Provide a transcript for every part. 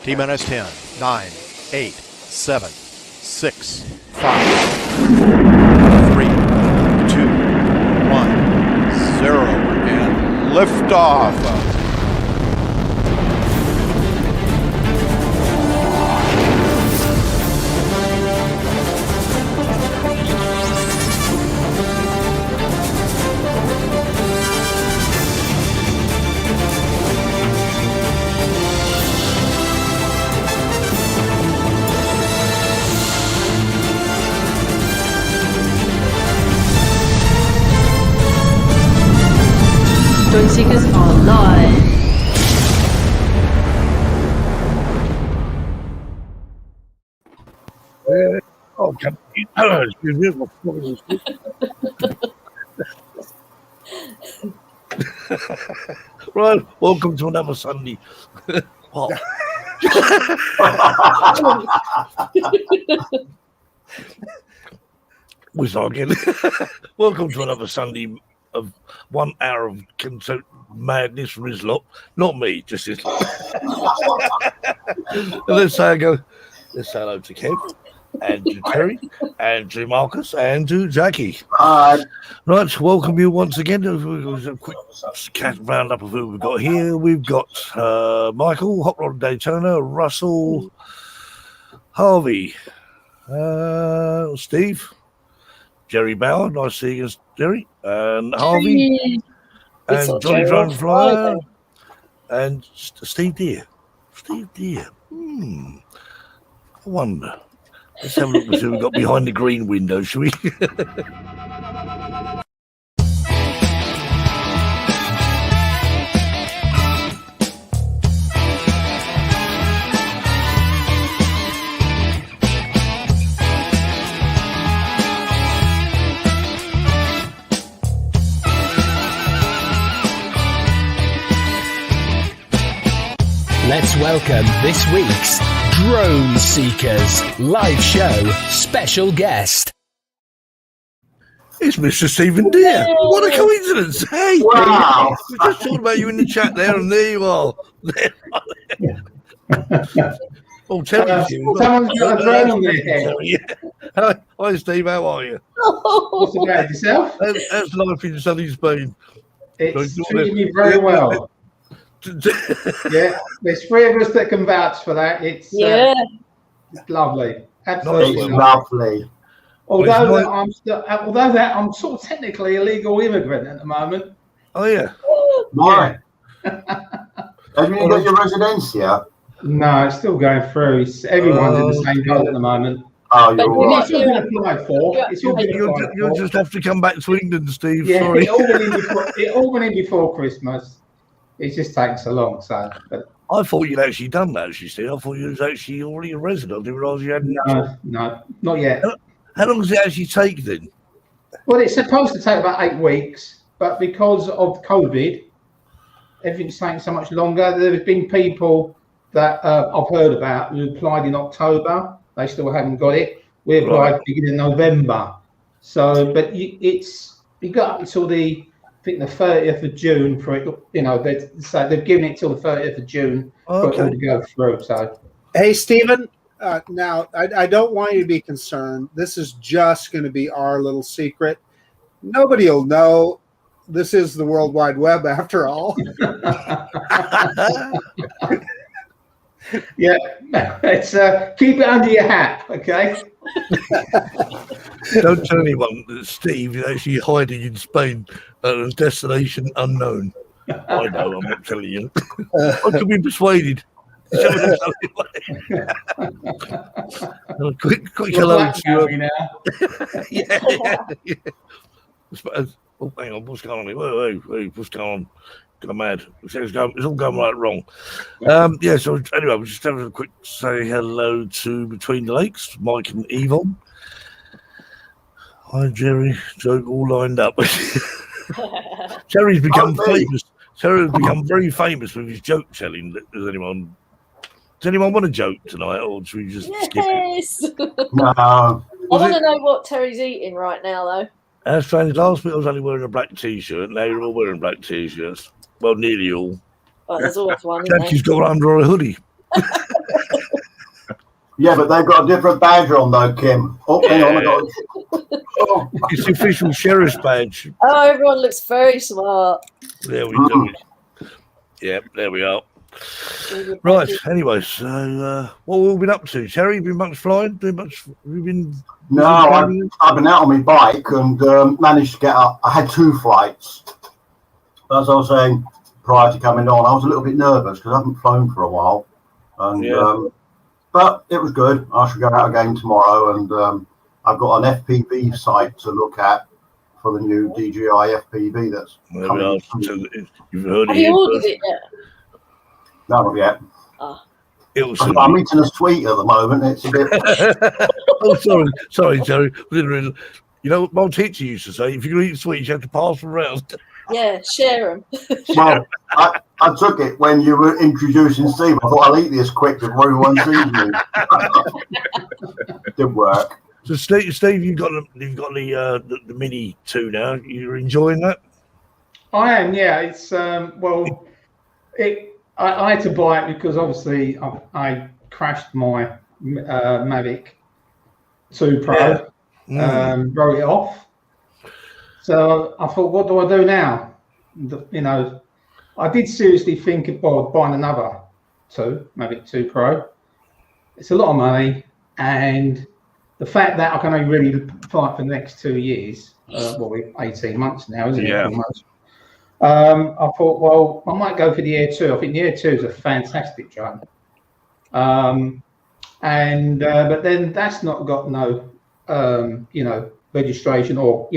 T-minus 10, 9, 8, 7, 6, 5, 3, 2, 1, 0, and liftoff. Joy Seekers are live. Excuse me. Right, welcome to another Sunday. What? We start again. Welcome to another Sunday of 1 hour of madness from his lot. Not me, just his lot. And let's say hello to Kev, and to Terry, and to Marcus, and to Jackie. Hi. Right, welcome you once again. A quick roundup of who we've got here. We've got Michael, Hot Rod Daytona, Russell, Harvey, Steve, Jerry Bauer, nice seeing you, Jerry, and Harvey, and Johnny Drone Flyer, and Steve Deere. I wonder. Let's have a look and see what we've got behind the green window, shall we? Let's welcome this week's Drone Seekers live show special guest. It's Mr. Stephen Deere. What a coincidence. Hey, Wow. we just talked about you in the chat there, and there you are. Oh, Terry's here. Someone's got a drone on their head. Yeah. Hi, Steve. How are you? What's about yourself? How's life in sunny Spain? It's treating me very well. Yeah, there's three of us that can vouch for that. It's lovely, absolutely It's lovely. Although I'm sort of technically a legal immigrant at the moment. Oh yeah. Why? Have you got your residence yet? No, it's still going through. Everyone's in the same boat at the moment. Oh, you're all right. It's all been applied for. You'll just have to come back to England, Steve. Yeah, Sorry. it all went in before Christmas. It just takes so long, so. But I thought you'd actually done that, Steve. I thought you was actually already a resident. I didn't realise you hadn't. No, not yet. How long does it actually take then? Well, it's supposed to take about 8 weeks, but because of COVID, everything's taking so much longer. There have been people that I've heard about who applied in October. They still haven't got it. We applied beginning of November. So, but you got up until the 30th of June for it. You know, they've given it till the 30th of June for it all to go through. So, hey, Stephen. Now, I don't want you to be concerned. This is just going to be our little secret. Nobody will know. This is the World Wide Web, after all. Yeah, it's keep it under your hat, okay? Don't tell anyone that Steve is actually hiding in Spain at a destination unknown. I know, I'm not telling you. I could be persuaded. Quick hello to you. Yeah. Oh, hang on, what's going on here? Wait, what's going on? Kind of mad. It's all going right wrong. So anyway, we'll just have a quick say hello to Between the Lakes, Mike and Yvonne. Hi, Jerry. Joke all lined up. Jerry's become famous. Jerry's become very famous with his joke telling. Does anyone want a joke tonight, or should we just skip it? No. I want to know what Terry's eating right now, though. That's strange. Last week I was only wearing a black t-shirt. Now you're all wearing black t-shirts. Well, nearly all. Well, there's always one, isn't Jackie's got under a hoodie. Yeah, but they've got a different badge on though, Kim. Oh, hang on, I got. Oh. It's the official sheriff's badge. Oh, everyone looks very smart. There we go. Yeah, there we are. Right. Anyway, so what have we been up to? Terry, you been much flying? Doing much? Have you been? No, I've been out on my bike and managed to get up. I had 2 flights. As I was saying prior to coming on, I was a little bit nervous because I haven't flown for a while, and but it was good. I should go out again tomorrow, and I've got an FPV site to look at for the new DJI FPV that's coming. You've heard Have you ordered it yet? No, not yet. I'm eating a sweet at the moment. It's a bit. Oh, sorry, Terry. You know what my teacher used to say? If you're going to eat sweets, you have to pass them around. Yeah, share them. Well, I took it when you were introducing Steve. I thought I'll eat this quick before everyone sees me. Didn't work. So, Steve, you've got the Mini 2 now. You're enjoying that? I am, yeah. It's I had to buy it because obviously I crashed my Mavic 2 Pro, wrote it off. So I thought, what do I do now? I did seriously think about buying another Mavic 2 Pro. It's a lot of money, and the fact that I can only really fly for the next 2 years, 18 months now, isn't it? Yeah. I thought, well, I might go for the Air 2. I think the Air 2 is a fantastic drone. But then that's not got no, registration or,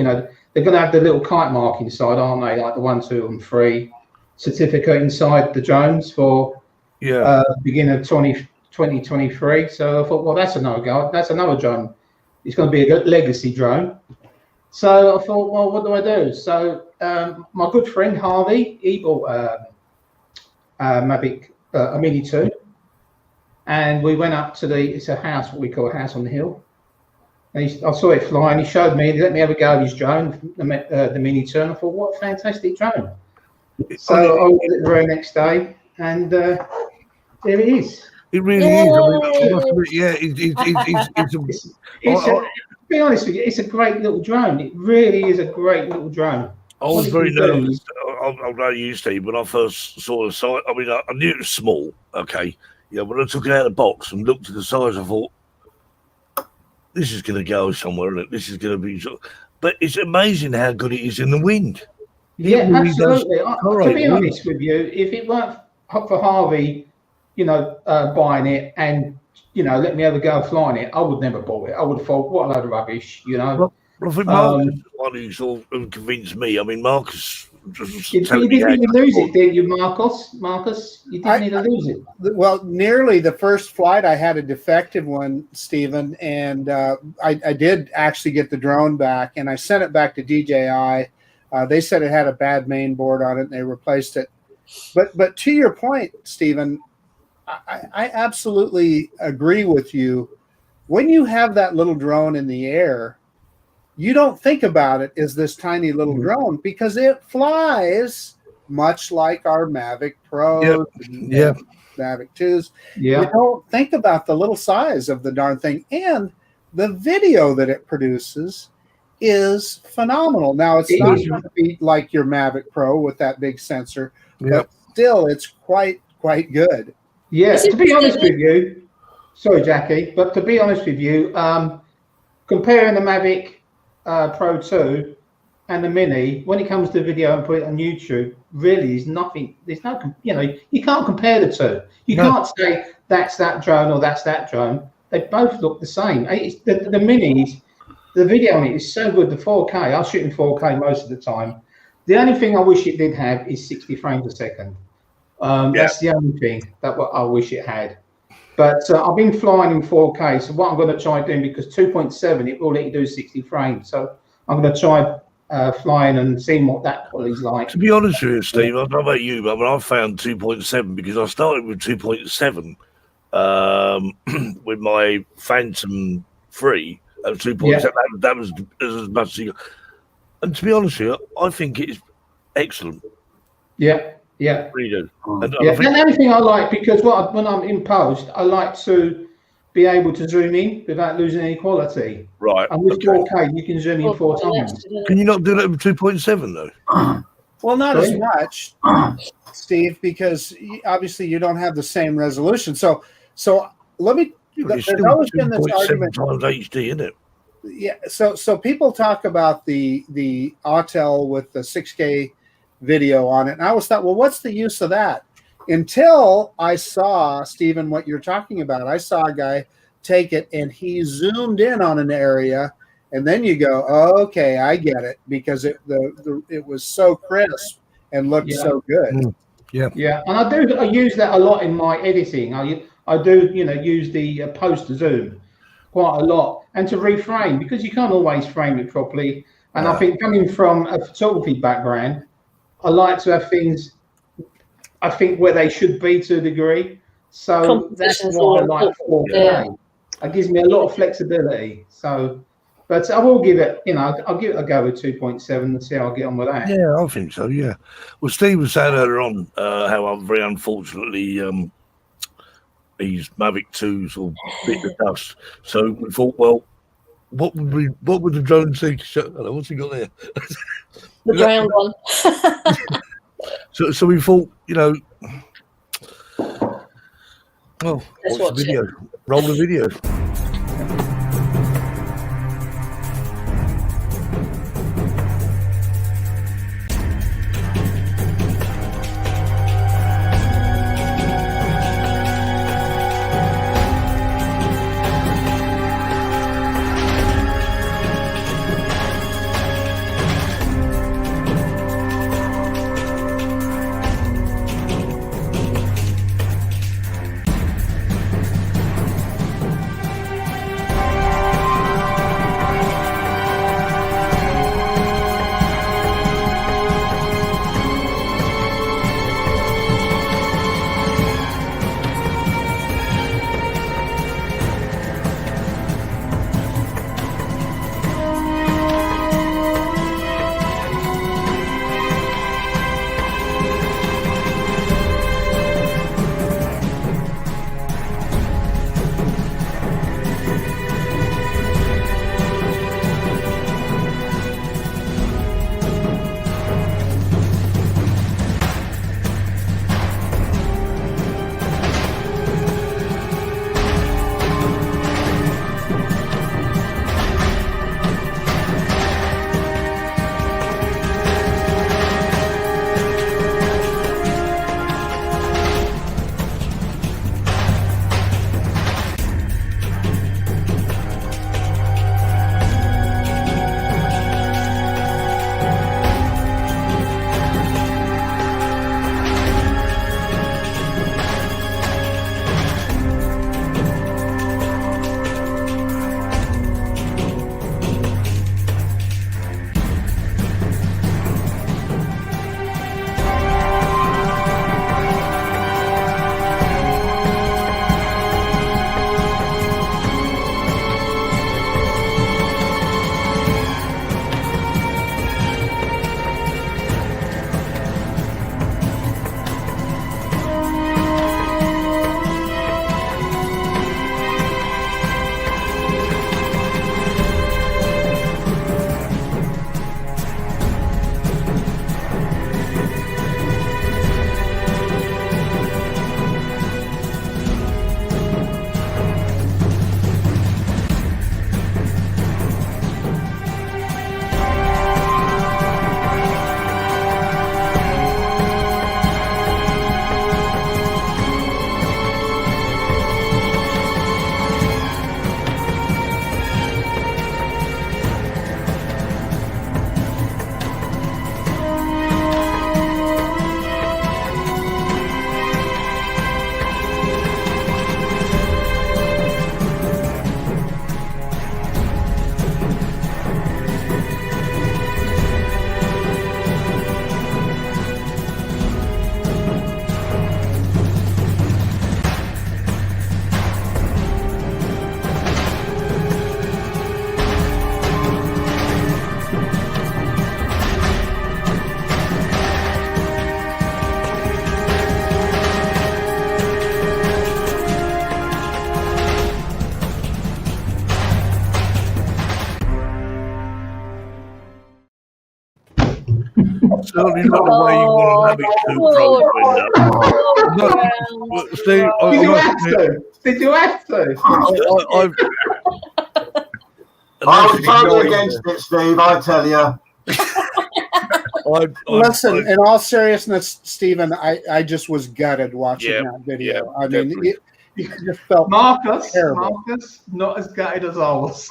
they're going to have the little kite mark inside, aren't they? Like the 1, 2, and 3 certificate inside the drones for beginning of 2023. So I thought, well, that's a no-go. That's another drone. It's going to be a legacy drone. So I thought, well, what do I do? So my good friend Harvey, he bought a Mavic, a Mini 2, and we went up to it's a house, what we call a house on the hill. And I saw it flying. He showed me, he let me have a go of his drone, the Mini 2. And I thought, what a fantastic drone! So I ordered it the very next day, and there it is. It really is. To be honest with you, it's a great little drone. It really is a great little drone. I was very nervous. I'll know you, Steve, when I first saw the size. I mean, I knew it was small, okay. When I took it out of the box and looked at the size, I thought, this is going to go somewhere, isn't it? This is going to be... But it's amazing how good it is in the wind. Yeah, really absolutely. To be honest with you, if it weren't for Harvey, buying it and, let me have a go flying it, I would never bought it. I would have thought, what a load of rubbish, Well, I think Marcus is the one who sort of convinced me. I mean, Marcus... You didn't even lose it, did you, Marcus? You didn't need to lose it. Well, nearly the first flight, I had a defective one, Stephen, and I did actually get the drone back, and I sent it back to DJI. They said it had a bad main board on it, and they replaced it. But to your point, Stephen, I absolutely agree with you. When you have that little drone in the air, you don't think about it as this tiny little drone because it flies much like our Mavic Pros and Mavic 2s. You don't think about the little size of the darn thing. And the video that it produces is phenomenal. Now, it's not going to be like your Mavic Pro with that big sensor, but still, it's quite good. Yeah, to be honest with you, sorry, Jackie, but to be honest with you, comparing the Mavic Pro 2 and the Mini, when it comes to video and put it on YouTube, really is nothing. There's no, you can't compare the two. You can't say that's that drone or that's that drone. They both look the same. The Minis, the video on it is so good. The 4K, I was shooting 4K most of the time. The only thing I wish it did have is 60 frames a second. That's the only thing that I wish it had. But I've been flying in 4K, so what I'm going to try doing, because 2.7, it will let you do 60 frames. So I'm going to try flying and seeing what that quality's like. To be honest with you, Steve, I don't know about you, but I found 2.7 because I started with 2.7 with my Phantom 3 at 2.7. That was as much as you got. And to be honest with you, I think it's excellent. Yeah. Really do. And the only thing I like, because when I'm in post, I like to be able to zoom in without losing any quality. Right. And with okay. 4K, you can zoom in 4 times. Can you not do that with 2.7 though? Well, not as Sorry? much, Steve, because obviously you don't have the same resolution. So let me. Yeah, but There's it's still always been this 2.7 argument. times HD, isn't it? Yeah. So people talk about the Autel with the 6K video on it, and I always thought, well, what's the use of that? Until I saw, Stephen, what you're talking about. I saw a guy take it and he zoomed in on an area, and then you go, oh, okay, I get it, because it was so crisp and looked so good. Yeah, and I use that a lot in my editing. I do use the post zoom quite a lot, and to reframe, because you can't always frame it properly. And I think coming from a photography background, I like to have things, I think, where they should be to a degree. So that's Composition's why I all like 4K. yeah. It gives me a lot of flexibility. So, but I will give it, I'll give it a go with 2.7 and see how I get on with that. Yeah, I think so. Yeah. Well, Steve was saying earlier on how very unfortunately these Mavic 2s will bit the dust. So we thought, well, what would the drone seeker show? Hello, what's he got there? The ground one. So we thought, well, Let's watch watch the video. Roll the video. certainly not the way you want to have it too close, Linda. Look, Steve, Did you have to? I was totally against it, Steve, I tell you. Listen, in all seriousness, Stephen, I just was gutted watching that video. I mean, it just felt Marcus, terrible. not as gutted as I was.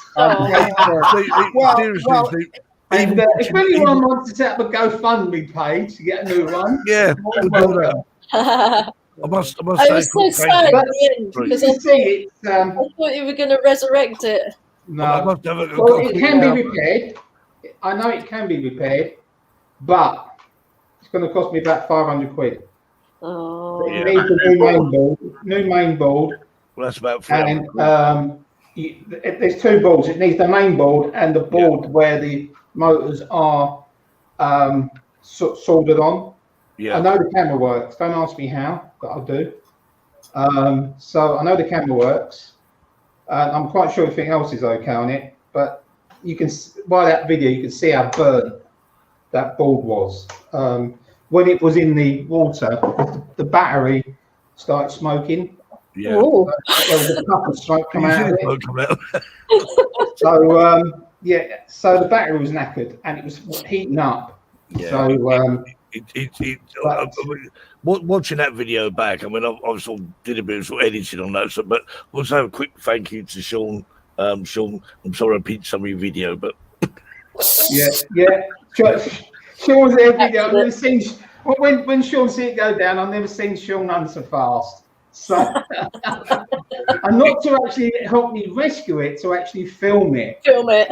Seriously, And if anyone wants to set up a GoFundMe page to get a new one, we'll do that. I must I say, was so sad at the end because I it's thought you were going to resurrect it. I must have a well, it can be repaired. I know it can be repaired, but it's going to cost me about 500 quid. Oh. It needs a new main board. Well, that's about And 300 quid. there's two boards. It needs the main board and the board where the motors are soldered on. Yeah. I know the camera works. Don't ask me how, but I do. So I know the camera works. I'm quite sure everything else is okay on it, but you can, by that video, you can see how burnt that board was. When it was in the water, the battery started smoking. Yeah. Ooh. There was a puff of smoke come out of it. Smoke come out. So so the battery was knackered and it was heating up. Yeah. So watching that video back, I mean, I sort of did a bit of sort of editing on that, but we'll say a quick thank you to Sean. Sean, I'm sorry I pinched some of your video, but Sean's there video. I've never seen when Sean see it go down. I've never seen Sean run so fast. So and not to actually help me rescue it, to actually film it. Film it.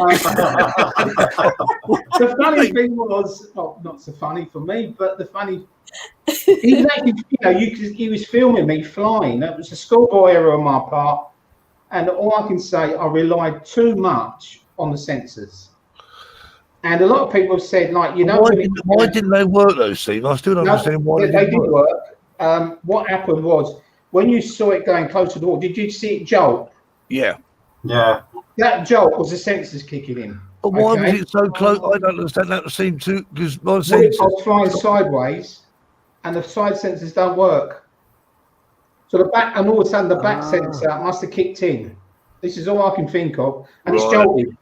The funny thing was, not so funny for me, but the funny, he was actually, he was filming me flying. That was a schoolboy error on my part, and all I can say, I relied too much on the sensors. And a lot of people have said, like, why didn't they work though, Steve? I still don't understand why they didn't work. What happened was, when you saw it going close to the wall, did you see it jolt? Yeah. That jolt was the sensors kicking in. But why was it so close? I don't understand that seem to, because my I sensors. was flying sideways, and the side sensors don't work. So the back, and all of a sudden the back sensor must have kicked in. This is all I can think of, and it's jolted.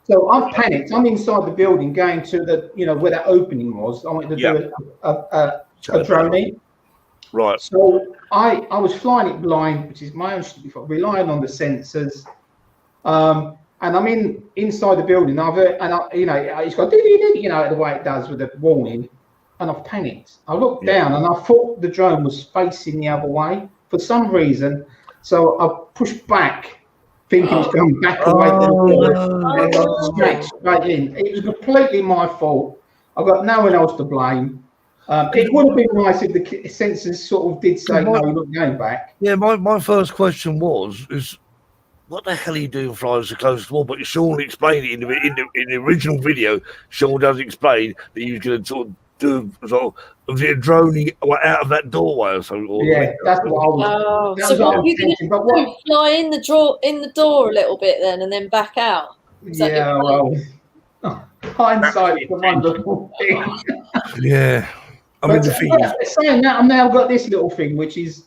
So I've panicked. I'm inside the building, going to the, where that opening was. I wanted to do a drone. Right. So I was flying it blind, which is my own stupid fault, relying on the sensors. And I'm inside the building. It's got the way it does with the warning, and I've panicked. I looked down and I thought the drone was facing the other way for some reason. So I pushed back, thinking it's going back away from the and I smacked straight in. It was completely my fault. I've got no one else to blame. It would have been nice if the sensors sort of did say, no, you're not going back. Yeah, my first question is what the hell are you doing flying so close to the wall? But Sean explained it in the original video. Sean does explain that he was going to sort of do a droning out of that doorway or something. That's what I was. So what are you going to do? Fly in the door a little bit then, and then back out? Hindsight is a wonderful thing. Yeah. I mean, the thing is, saying that, I've now got this little thing, which is,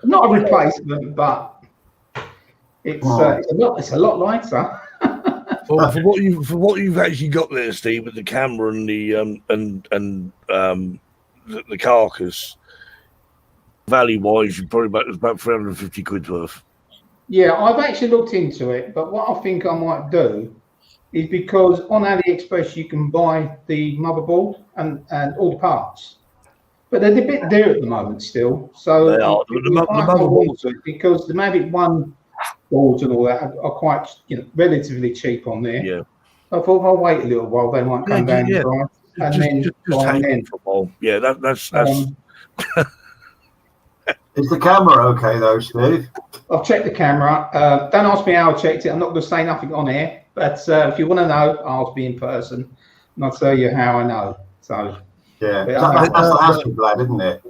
not a replacement, but it's a lot lighter. Well, for what you've actually got there, Steve, with the camera and the carcass, value-wise, you probably about 350 quid worth. Yeah, I've actually looked into it, but what I think I might do is, because on AliExpress you can buy the motherboard and all the parts, but they're a bit dear at the moment still. So they are. The motherboard, because the Mavic 1 boards and all that are quite relatively cheap on there. Yeah. I thought if I wait a little while, they might come down in price, and then just hang on for a while. Yeah, that's. Is the camera okay though, Steve? I've checked the camera. Don't ask me how I checked it. I'm not going to say nothing on air. But if you want to know, ask me in person, and I'll tell you how I know. So that's the Hasselblad, isn't it?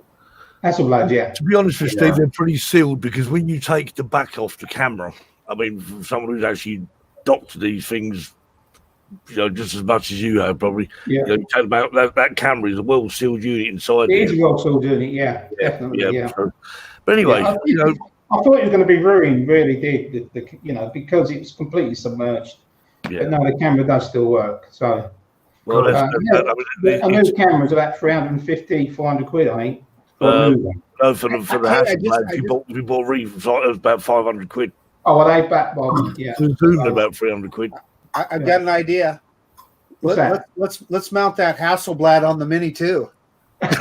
Hasselblad, yeah. To be honest with Steve, they're pretty sealed, because when you take the back off the camera, I mean, from someone who's actually docked these things just as much as you have probably. Yeah. You take about that camera is a well-sealed unit inside. It is well still doing it, yeah, definitely, yeah. So, but anyway, I thought it was going to be ruined, really did, because it's completely submerged. Yeah. But no, the camera does still work. So, well, a new camera's about 350, 400 quid, I think. For a new one. No, for the Hasselblad, you bought Reeve, it was about 500 quid. Oh, are they back, Bob? Yeah. Zoom about 300 quid. I've got an idea. What's that? Let's mount that Hasselblad on the Mini too. That'd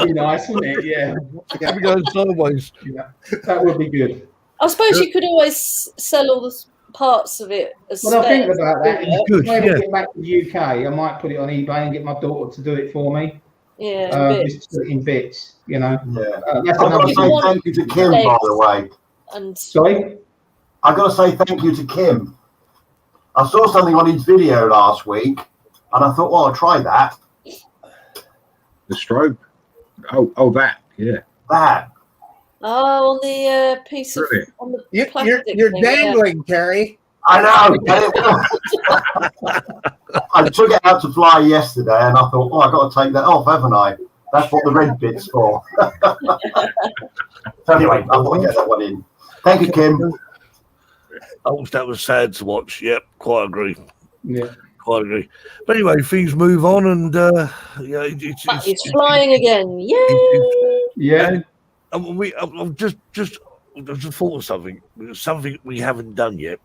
be nice, wouldn't it? Yeah. Have we going sideways? Yeah, that would be good. I suppose you could always sell all the parts of it as Well, I'll think spares. about that. Good, When I yeah. get back to the UK, I might put it on eBay and get my daughter to do it for me. Yeah, bits. Just put it in bits, you know. Yeah. That's I've got another to thing. say thank you to Kim, by the way. And Sorry? I've got to say thank you to Kim. I saw something on his video last week, and I thought, well, I'll try that. The strobe. Oh, that. Yeah. That. on the piece of Brilliant. on the You're plastic thing, dangling, Terry. I know. I took it out to fly yesterday, and I thought, oh, I've got to take that off, haven't I? That's what the red bit's for. So anyway, I thought I'd get that one in. Thank you, Kim. That was sad to watch. Yep, quite agree. Yeah. Quite agree. But anyway, things move on, and yeah, But it's flying again. Yay! Yeah. I've just thought of something we haven't done yet.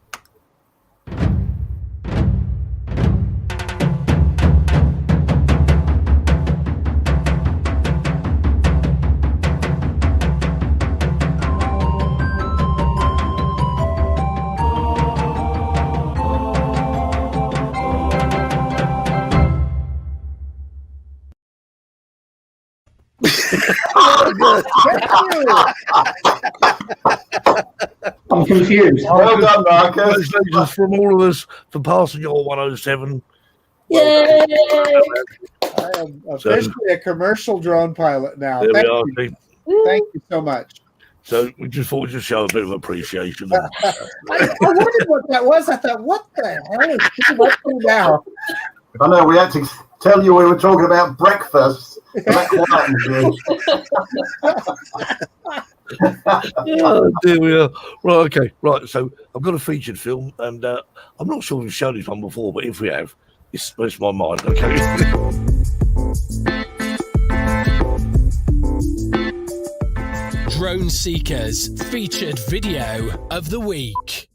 I'm confused. Well done, Marcus. Congratulations from all of us for passing your 107. Yay! I am officially a commercial drone pilot now. There Thank we are. you. See? Thank you so much. So we just thought we'd just show a bit of appreciation. I wondered what that was. I thought, what the hell is she up to now? I know, we had to tell you we were talking about breakfast. That quietened you. Oh, dear we are. Right, okay. Right, so I've got a featured film, and I'm not sure we've shown this one before, but if we have, it's my mind, okay? Drone Seekers featured video of the week.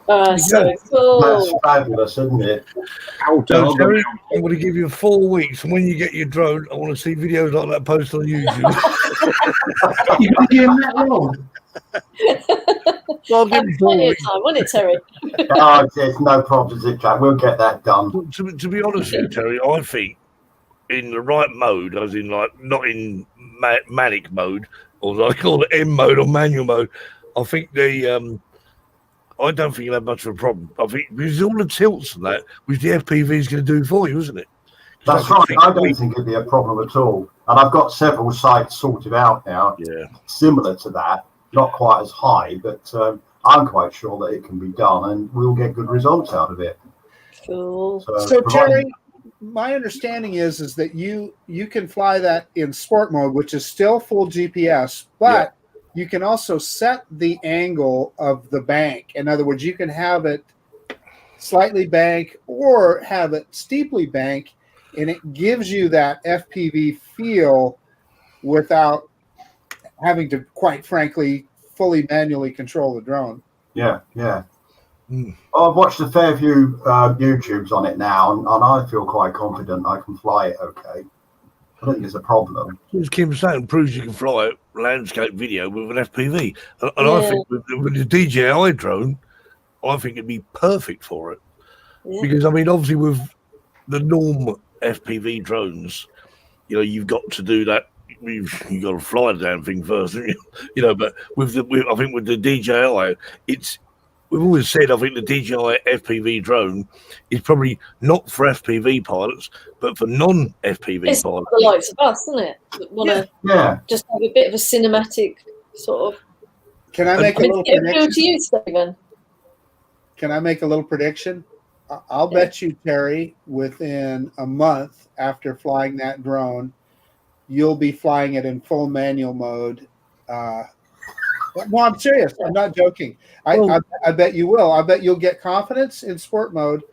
So That's cool. fabulous, isn't it? Out So, of Terry, I'm going to give you 4 weeks, and when you get your drone, I want to see videos like that posted on YouTube. You got to give him that long. I'll give him 4 Plenty of weeks. time, wasn't it, Terry? Oh, it's no problem, is it, Jack? We'll get that done. To be honest with you, Terry, I think in the right mode, as in like not in manic mode, or as I call it M mode or manual mode, I think I don't think you'll have much of a problem. I think because all the tilts and that, which the FPV is going to do for you, isn't it? That's right. I don't think it'd be a problem at all. And I've got several sites sorted out now, similar to that. Not quite as high, but I'm quite sure that it can be done, and we'll get good results out of it. Cool. So Terry, my understanding is that you can fly that in sport mode, which is still full GPS, but you can also set the angle of the bank. In other words, you can have it slightly bank or have it steeply bank, and it gives you that FPV feel without having to, quite frankly, fully manually control the drone. Yeah. I've watched a fair few YouTubes on it now, and I feel quite confident I can fly it okay. I don't think it's a problem. As Kim saying, proves you can fly a landscape video with an FPV. And I think with the DJI drone, I think it'd be perfect for it. Yeah. Because, I mean, obviously with the normal FPV drones, you know, you've got to do that. You've got to fly the damn thing first, you know. But I think with the DJI, we've always said I think the DJI FPV drone is probably not for FPV pilots, but for non-FPV it's pilots. The likes of us, isn't it? That want to just have a bit of a cinematic sort of. Can I make a little prediction? To you, Stephen. Can I make a little prediction? I'll bet you, Terry, within a month after flying that drone, you'll be flying it in full manual mode. No, I'm serious. I'm not joking. I bet you will. I bet you'll get confidence in sport mode,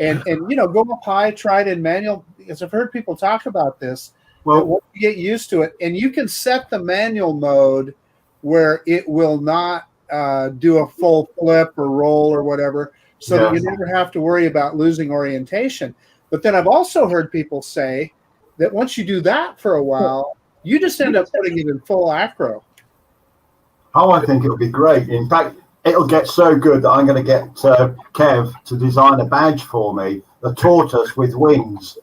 and you know, go up high, try it in manual. Because I've heard people talk about this. Well, once you get used to it, and you can set the manual mode where it will not do a full flip or roll or whatever, so that you never have to worry about losing orientation. But then I've also heard people say that once you do that for a while, you just end up putting it in full acro. Oh, I think it'll be great. In fact, it'll get so good that I'm going to get Kev to design a badge for me, the tortoise with wings.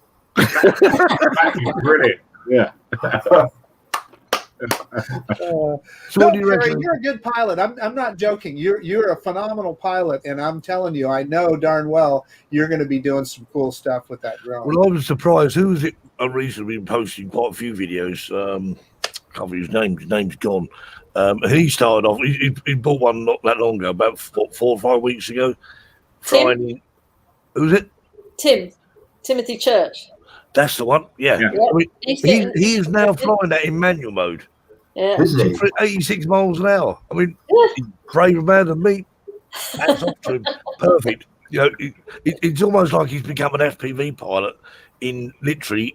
Brilliant. Yeah. So what do you reckon? You're a good pilot. I'm not joking. You're a phenomenal pilot, and I'm telling you, I know darn well you're going to be doing some cool stuff with that drone. Well, I was surprised. Who was it? I recently been posting quite a few videos. Can't remember his name. His name's gone. And he started off. He bought one not that long ago, about 4 or 5 weeks ago. Flying. Who's it? Timothy Church. That's the one. Yeah. I mean, he is now flying that in manual mode. Yeah. 86 miles an hour. I mean, he's a braver man than me. That's up to him. Perfect. You know, it's almost like he's become an FPV pilot in 3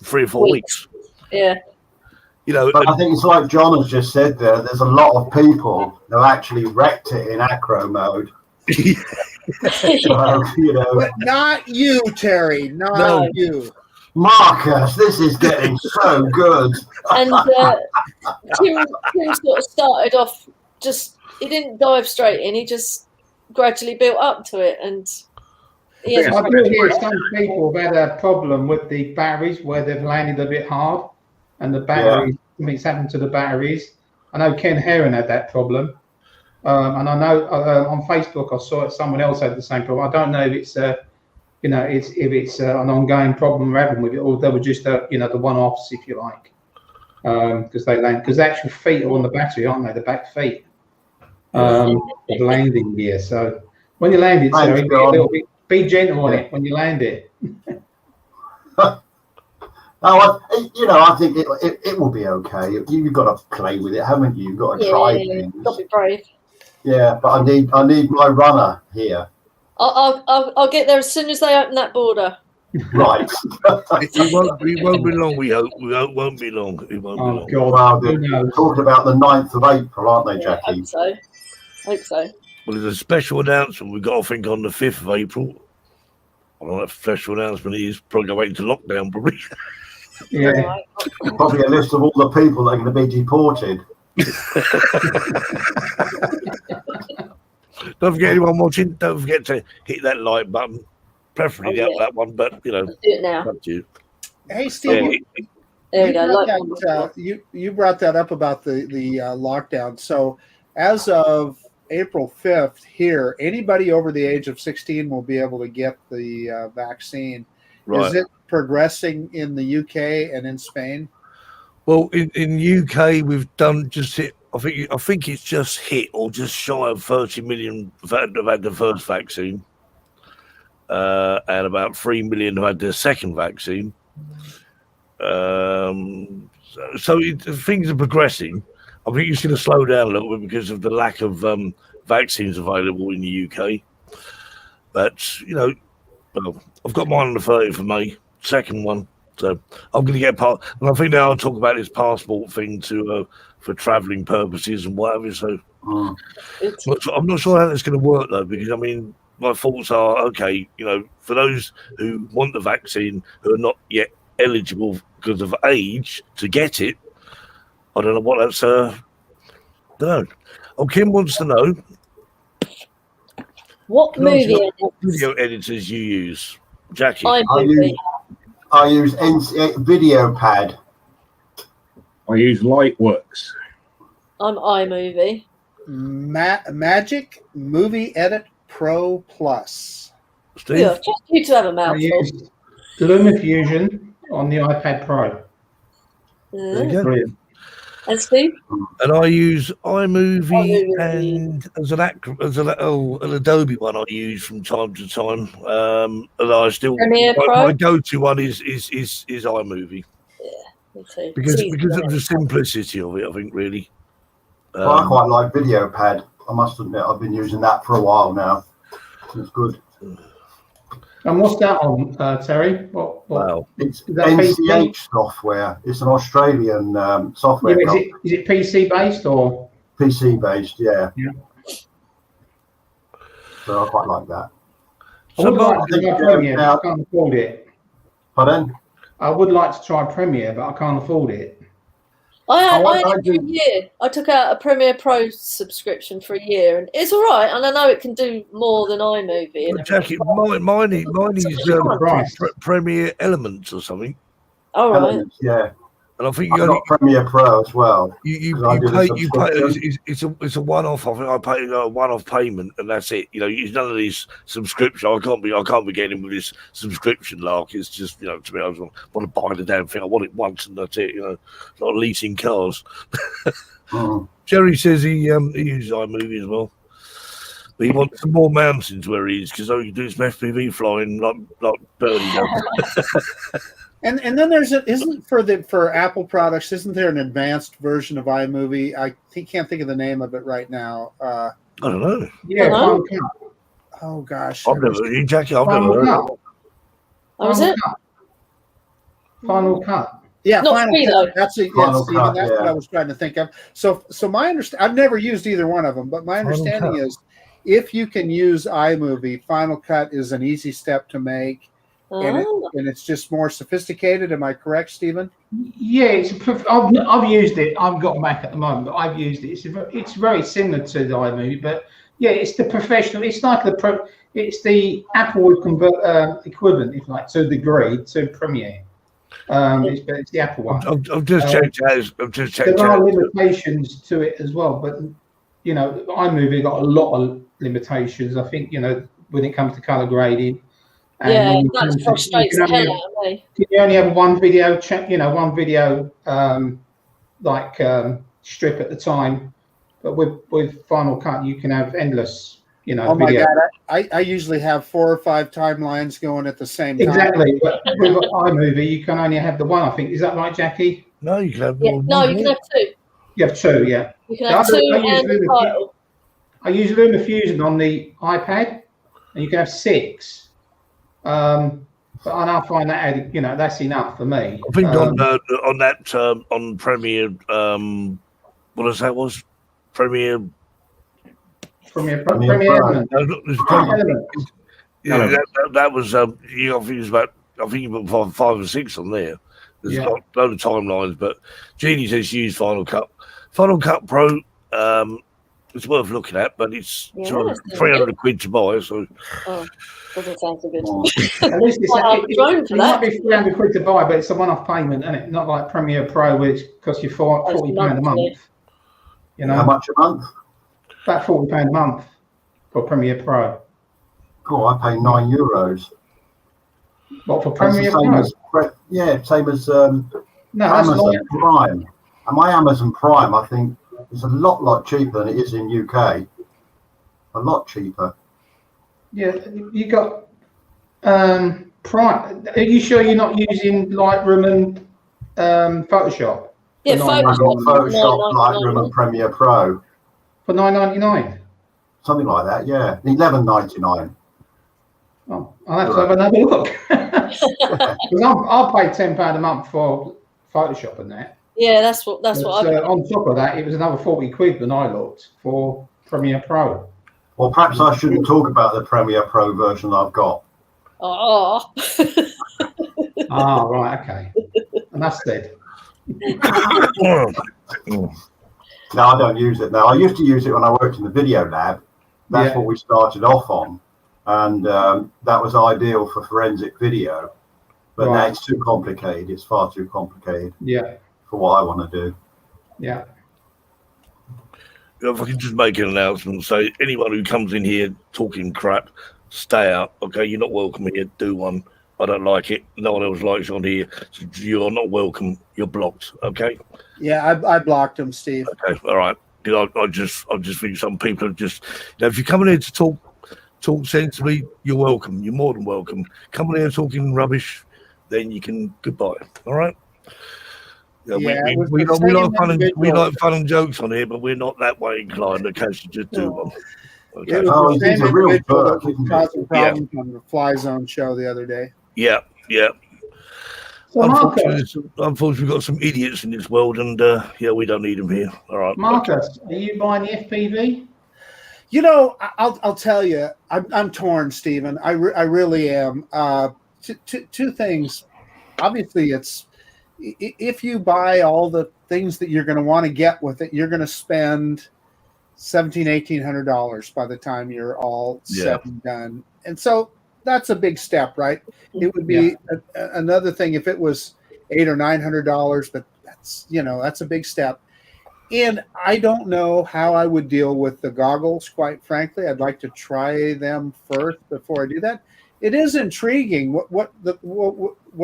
or 4 weeks. Yeah. You know, but I think it's like John has just said there. There's a lot of people who actually wrecked it in acro mode. So, you know, but not you, Terry. Not you. Marcus, this is getting so good. And Tim sort of started off he didn't dive straight in. He just gradually built up to it, and I do hear some people have had a problem with the batteries where they've landed a bit hard, and the batteries, something's happened to the batteries. I know Ken Heron had that problem, and I know on Facebook I saw someone else had the same problem. I don't know if it's an ongoing problem we're having with it, or they were just the one-offs, if you like, because the actual feet are on the battery, aren't they? The back feet of landing gear. So when you land it, Terry, be gentle on it when you land it. No, I think it will be okay. You've got to play with it, haven't you? You've got to try things. You've got to be brave. Yeah, but I need my runner here. I'll get there as soon as they open that border. Right. It won't be long. We hope. It won't be long. It won't be long. God, they're talking about the 9th of April, aren't they, Jackie? I hope so. Well, there's a special announcement we've got, I think, on the 5th of April. I don't know what special announcement is. Probably go into lockdown, probably. Yeah. Probably a list of all the people that are going to be deported. Don't forget, anyone watching, don't forget to hit that like button. Preferably that one, but, you know, Do it now. up to you. Hey, Steve, There we go. brought Like one that, you brought that up about the lockdown. So as of April 5th here, anybody over the age of 16 will be able to get the vaccine. Right. Is it progressing in the UK and in Spain? Well, in UK, we've done just hit. I think it's just hit or just shy of 30 million have had the first vaccine, and about 3 million have had their second vaccine. So things are progressing. I think it's going to slow down a little bit because of the lack of vaccines available in the UK. But you know, well, I've got mine on the 30th of May, second one. So I'm going to get part, and I think now I'll talk about this passport thing to for travelling purposes and whatever. So I'm not sure how that's going to work though, because I mean, my thoughts are okay. You know, for those who want the vaccine who are not yet eligible because of age to get it, I don't know what that's. Don't know. Oh, Kim wants to know What movie? what video editors you use, Jackie. I use Video Pad. I use Lightworks. I'm iMovie. Magic Movie Edit Pro Plus. Steve? Yeah, just you to have a I mouthful. use LumaFusion on the iPad Pro. There you go. Brilliant. And Steve? And I use iMovie and as an Adobe one I use from time to time. And I still Premiere Pro? my go-to one is iMovie. Me too. Because It's easy, of isn't the it? simplicity of it, I think really. Well, I quite like Video Pad. I must admit, I've been using that for a while now. It's good. And what's that on, Terry? What? Wow. It's Is that NCH software. It's an Australian software. Yeah, is it PC based or PC based? Yeah. Yeah. So I quite like that. I would like to try Premiere, but I can't afford it. Pardon? I would like to try Premiere, but I can't afford it. I had I it for do- a year. I took out a Premiere Pro subscription for a year, and it's all right. And I know it can do more than iMovie. And Jackie, mine is Christ. Premiere Elements or something. all right. Elements, yeah. And I think I've got Premiere Pro as well. you 'cause I do the pay it's a one-off. I think I pay a one-off payment and that's it. You know, it's none of these subscription. I can't be getting with this subscription lark. It's just, you know, to me, I just want to buy the damn thing. I want it once and that's it. You know, it's not leasing cars. Jerry says he uses iMovie as well, but he wants some more mountains where he is because he can do some FPV flying like Bernie does. And then isn't for Apple products, isn't there an advanced version of iMovie? I can't think of the name of it right now. I don't know. Yeah, Hello? Final Cut. Oh gosh. I've never, Jackie. I've Final never heard. Cut. Oh, was it? Final Cut. Yeah, Not Final free, Cut. though. That's it. Final Yes, Stephen, Cut, that's yeah. what I was trying to think of. So my understanding, I've never used either one of them, but my Final understanding Cut. is if you can use iMovie, Final Cut is an easy step to make, and Oh. it's just more sophisticated. Am I correct, Stephen? Yeah, I've used it. I've got a Mac at the moment, but I've used it. It's very similar to the iMovie, but yeah, it's the professional. It's like it's the Apple equivalent, if you like, to a degree, to Premiere. It's the Apple one. I've just checked out. I've just checked There are out. limitations to it as well, but you know, iMovie got a lot of limitations. I think, you know, when it comes to color grading. And Yeah, when it that comes to- frustrates you the can only hell out of me. you only have one video strip at the time, but with Final Cut you can have endless, you know, Oh my video. God, I usually have 4 or 5 timelines going at the same time. Exactly, but with iMovie you can only have the one. I think, is that right, Jackie? No, you can have Yeah, more. no, you can have two. You have two, yeah. You can have two and a title. I use LumaFusion on the iPad, and you can have 6. But I find that, you know, that's enough for me. I think on Premiere, what was that? Was Premiere Premier Premiere Element. There's Element. Yeah, that was I think it was about, I think you put five or six on there. There's Yeah. a load of timelines, but Jeannie says she used Final Cut. Final Cut Pro, it's worth looking at, but it's Yeah, sort of that's 300 quid to buy. So Oh, doesn't sound so good. At least Well, I've grown it for might that. be 300 quid to buy, but it's a one-off payment, isn't it? Not like Premiere Pro, which costs you £40 a monthly. month. You How know, much a month? about £40 a month for Premiere Pro. Oh, I pay €9. What for It's Premiere the same Pro? as same as No, that's Amazon like Prime. And my Amazon Prime, I think, is a lot cheaper than it is in UK. A lot cheaper. yeah. You got Prime. Are you sure you're not using Lightroom and Photoshop? Yeah, For I've got Photoshop, $9.99. Lightroom, and Premiere Pro. For $9.99. Something like that, yeah. $11.99. Oh, I'll have to have another look. Because I'll pay £10 a month for Photoshop and that. Yeah, that's what But, I. on top of that, it was another 40 quid when I looked for Premiere Pro. Well, perhaps I shouldn't talk about the Premiere Pro version I've got. Oh. Right, okay. Enough said. No, I don't use it now. I used to use it when I worked in the video lab. That's Yeah. what we started off on. And that was ideal for forensic video. But now Right. it's too complicated. It's far too complicated Yeah, for what I want to do. yeah. if I can just make an announcement, say anyone who comes in here talking crap, stay out. Okay, you're not welcome here. Do one. I don't like it. No one else likes on here. So you're not welcome. You're blocked. Okay. Yeah, I blocked him, Steve. Okay. All right. I just think some people are just. If you're coming here to talk sensibly, you're welcome. You're more than welcome. Coming here talking rubbish, then you can goodbye. All right. Yeah, Yeah, we it was like the fun same and we individual. like fun and jokes on here, but we're not that way inclined. Okay, so just do one. Okay. It was Oh, the he's same a real individual jerk, that was isn't he? causing problems on the Fly Zone show the other day. Yeah. So Marcus, Unfortunately, we've got some idiots in this world, and we don't need them here. All right. Marcus, are you buying the FPV? You know, I'll tell you, I'm torn, Stephen. I really am. Two things. Obviously, it's if you buy all the things that you're going to want to get with it, you're going to spend $1,700-$1,800 by the time you're all said and done. And so that's a big step, right? It would be another thing if it was $800 or $900, but that's a big step. And I don't know how I would deal with the goggles, quite frankly. I'd like to try them first before I do that. It is intriguing. What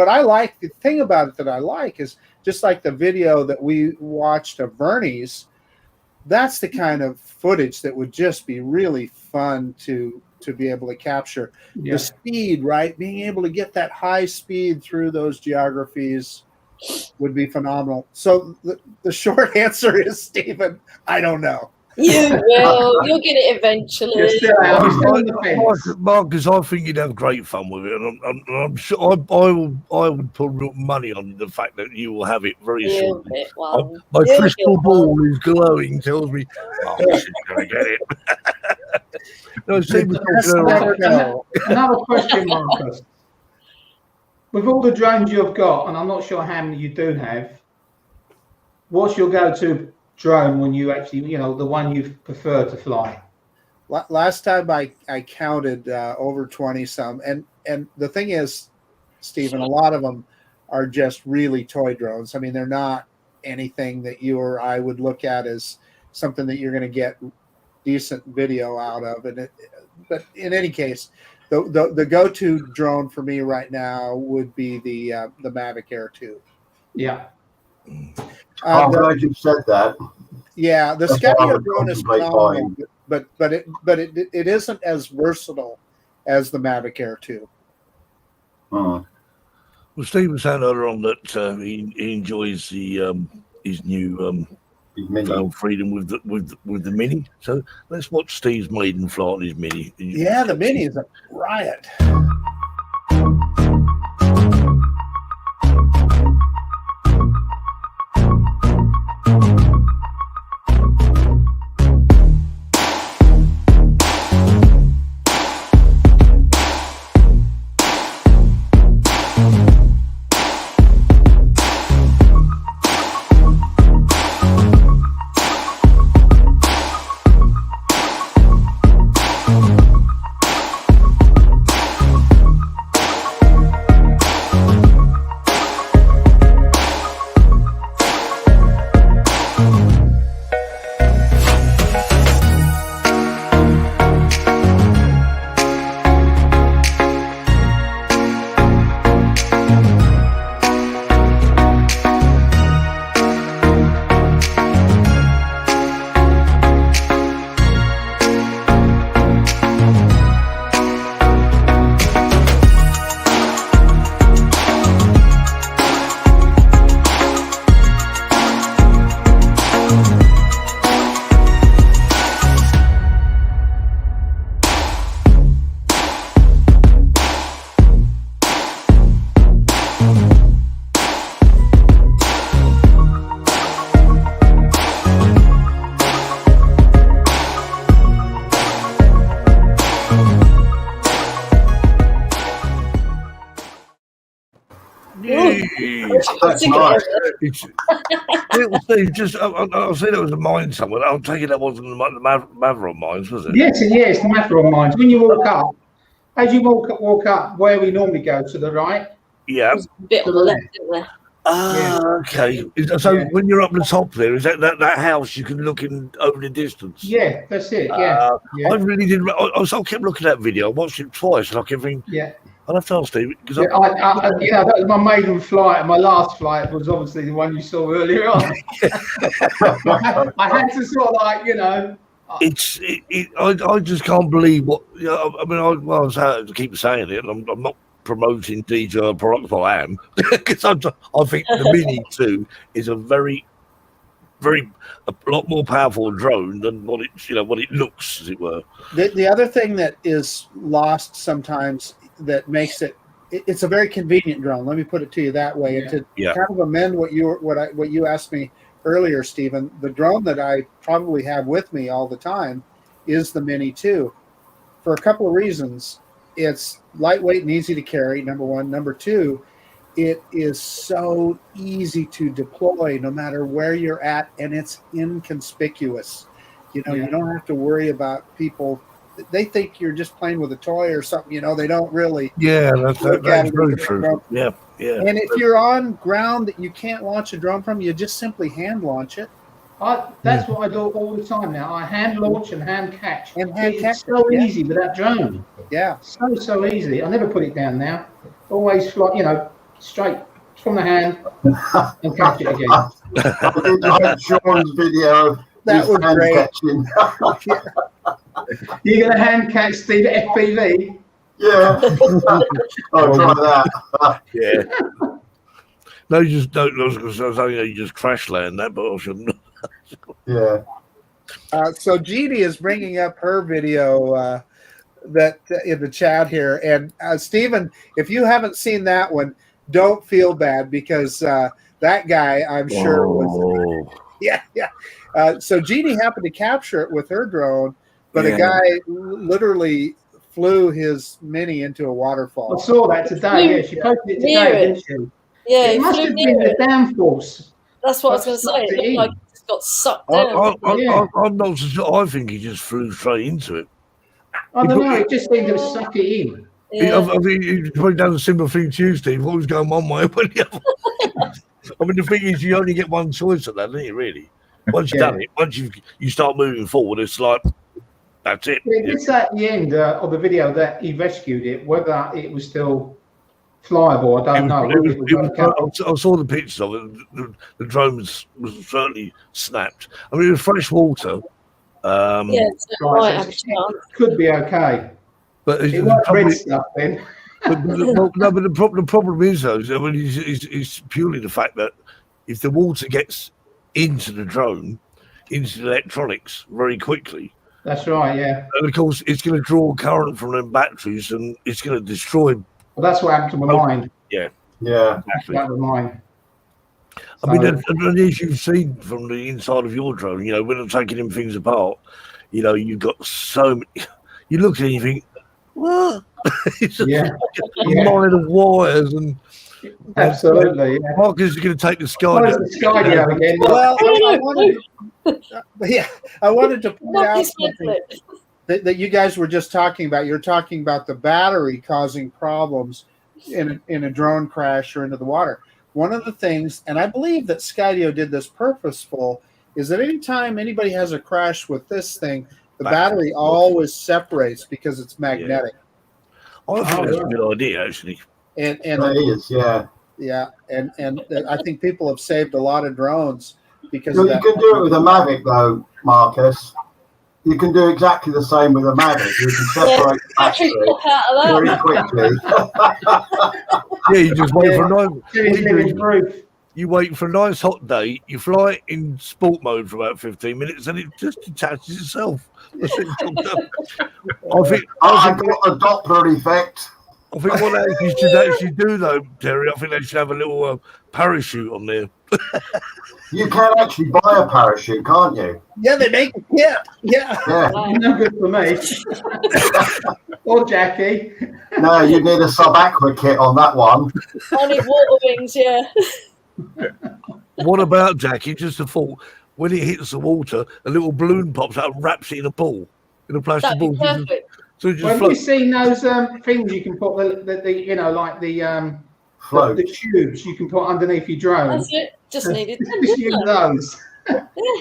I like, the thing about it that I like is just like the video that we watched of Vernie's, that's the kind of footage that would just be really fun to be able to capture. Yeah. The speed, right? Being able to get that high speed through those geographies would be phenomenal. So the short answer is, Stephen, I don't know. You will. You'll get it eventually. You're still out. You're still on the fence. Marcus, I think you'd have great fun with it, and I'm sure I would put real money on the fact that you will have it very You'll soon. get one. My You'll crystal get ball one. is glowing, tells me, she's going to get it. No, see, Never know. Another question, Marcus. With all the drones you've got, and I'm not sure how many you do have, what's your go-to drone when you actually, the one you prefer to fly? Last time I counted over 20 some, and the thing is, Stephen, a lot of them are just really toy drones. I mean, they're not anything that you or I would look at as something that you're going to get decent video out of. But in any case, the go-to drone for me right now would be the Mavic Air 2. Yeah. I'm glad you said that. Yeah, the That's what I Skydio would drone is contemplate phenomenal, but it isn't as versatile as the Mavic Air 2. Hmm. Well, Steve was saying earlier on that he enjoys his new Drone Freedom with the Mini. So let's watch Steve's maiden flight on his Mini. Yeah, the Mini is a riot. Jeez. That's nice. Steve, just I'll say there was a mine somewhere. I'll take it that wasn't the Maverick mines, was it? Yes, it's the Matheron mines. When you walk up, as you walk up where we normally go to the right. Yeah. There's a bit on the left, isn't there? Okay. So when you're up the top there, is that house you can look in over the distance? Yeah, that's it. Yeah. I really did. I kept looking at that video. I watched it twice, and I kept thinking, Yeah. I'll have to ask Steve because Yeah, that was my maiden flight. My last flight was obviously the one you saw earlier on. I had to sort of like, I just can't believe what. I mean, I keep saying it. And I'm not promoting DJI products, but I am because I think the Mini 2 is a lot more powerful drone than what it looks, as it were. The other thing that is lost sometimes that makes it's a very convenient drone. Let me put it to you that way. And to kind of amend what you asked me earlier, Stephen, the drone that I probably have with me all the time is the Mini 2 for a couple of reasons. It's lightweight and easy to carry, number one. Number two, it is so easy to deploy no matter where you're at, and it's inconspicuous. You don't have to worry about people. They think you're just playing with a toy or something. They don't really. Yeah, that's very true. Yeah. And if you're on ground that you can't launch a drone from, you just simply hand launch it. That's what I do all the time now. I hand launch and hand catch. It's so easy with that drone. Yeah. So easy. I never put it down now. Always fly, straight from the hand and catch it again. I had Sean's video of that was hand great. catching. You're going to hand catch Steve at FPV? Yeah. I'll try that. Yeah. No, you just don't. I was going to say, you just crash land that, but I shouldn't. Yeah. So Jeannie is bringing up her video that in the chat here, and Stephen, if you haven't seen that one, don't feel bad because that guy, I'm sure, was. Yeah. So Jeannie happened to capture it with her drone, but a guy literally flew his Mini into a waterfall. I saw that today. Yeah, she posted it today, didn't she? Yeah, it must have been the downforce. That's what I was going to say. It looked like it just got sucked down. I'm not so sure. I think he just flew straight into it. I don't know. It just seemed to suck it in. Yeah. I mean, he probably done a similar thing to you, Steve. What was going one way, but the other. I mean, the thing is, you only get one choice at that, don't you? Really, once you've done it, once you start moving forward, it's like that's it. It's at the end of the video that he rescued it. Whether it was still flyable, I don't know. I saw the pictures of it. The drone was certainly snapped. I mean, it was fresh water. It could be okay. But it was red stuff then. But the problem is, though, I mean, is purely the fact that if the water gets into the drone, into the electronics very quickly. That's right, yeah. And of course, it's going to draw current from them batteries, and it's going to destroy. Well, that's what happened to my mind. Yeah. Exactly. That was mine. I mean, and as you've seen from the inside of your drone, when I'm taking them things apart, you've got so many. You look at it and you think, what? It's a line of wires and. Absolutely. Marcus is going to take the sky down. The sky down again. Well, I wanted to point out something that you guys were just talking about. You're talking about the battery causing problems in a drone crash or into the water. One of the things, and I believe that Skydio did this purposeful, is that anytime anybody has a crash with this thing, the battery always separates because it's magnetic. I think that's a good idea, actually. And it is, yeah, and I think people have saved a lot of drones because you can do it with a Mavic, though, Marcus. You can do exactly the same with a Mavic. You can separate very quickly. Yeah, you just wait for a nice. You wait for a nice hot day. You fly it in sport mode for about 15 minutes, and it just detaches itself. I got a Doppler effect. I think what they should actually do, though, Terry, I think they should have a little parachute on there. You can actually buy a parachute, can't you? Yeah, they make a kit. Yeah. Yeah. No good for me. Or Jackie. No, you need a sub-aqua kit on that one. I need water wings, yeah. What about, Jackie, just a thought, when it hits the water, a little balloon pops out and wraps it in a ball, in a plastic That'd be ball. perfect. So it just Well, have you floats. seen those things you can put the you know, like the Float. tubes you can put underneath your drone? That's it. Just needed them, Just didn't use I? those.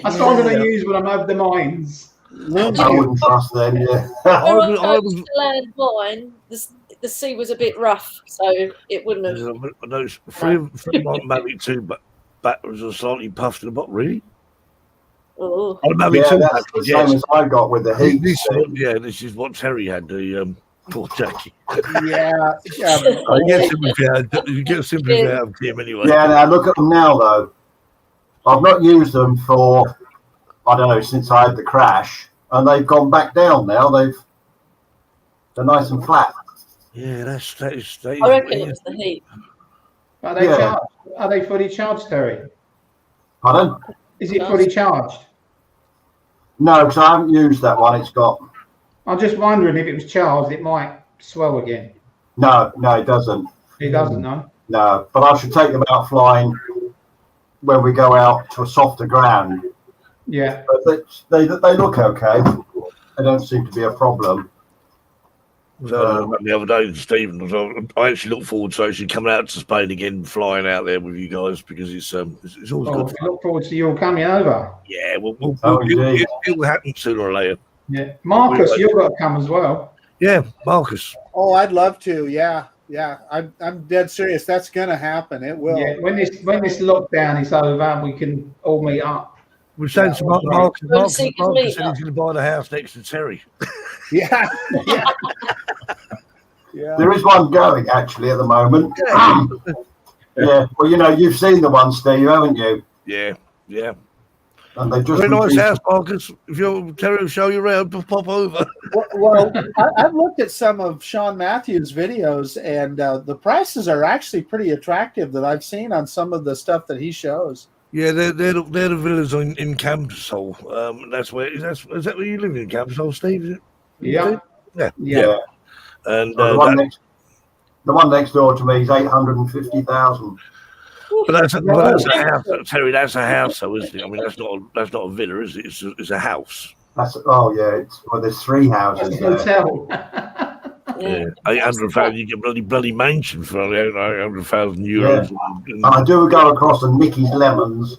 That's what I'm going to use when I'm over the mines. I wouldn't trust them, yeah. Where I I was- chose to land mine, the sea was a bit rough, so it wouldn't have. I know three of my Mavic 2 batteries are slightly puffed in the bottom, really? Oh, Oh, Mavic Yeah, 2 that's the batteries, same yes. as I got with the heat. This is what, this is what Terry had, the poor Jackie. Yeah. I guess you get simply out of him anyway. Yeah, now look at them now, though. I've not used them for, I don't know, since I had the crash, and they've gone back down now. They're nice and flat. Yeah, that is. I reckon it was the heat. Are they Yeah. charged? Are they fully charged, Terry? Pardon? Is it fully charged? No, because I haven't used that one. It's got I'm just wondering if it was charged, it might swell again. no, it doesn't. It doesn't, no. No, but I should take them out flying when we go out to a softer ground. Yeah. But they look okay. They don't seem to be a problem. The other day, Stephen, I actually look forward to actually coming out to Spain again, flying out there with you guys because it's always Well, good. I look forward to you all coming over. Yeah, it will happen sooner or later. Yeah. Marcus, you've got to come as well. Yeah, Marcus. Oh, I'd love to. Yeah. I'm dead serious. That's gonna happen. It will. Yeah. When this lockdown is over, we can all meet up. We're saying to that's Marcus, right. Marcus Seekers said meet he's up. going to buy the house next to Terry. Yeah. Yeah. Yeah. There is one going actually at the moment. Yeah. Well, you know, you've seen the one, Steve, haven't you? Yeah. And they just Very nice reduced- house, Marcus. If Terry will show you around, pop over. Well, I've looked at some of Sean Matthews' videos, and the prices are actually pretty attractive that I've seen on some of the stuff that he shows. Yeah, they're the villas in Campsall. Is that where you live in Campsall, Steve? Is it? Yeah. Yeah. Yeah. And So the one next door to me is 850,000. but that's a house, Terry. That's a house, though, isn't it? I mean, that's not a villa, is it? It's a house. There's three houses That's a there. hotel. Yeah, 800,000. You get bloody mansion for 800,000 euros. And I do go across to Mickey's Lemons.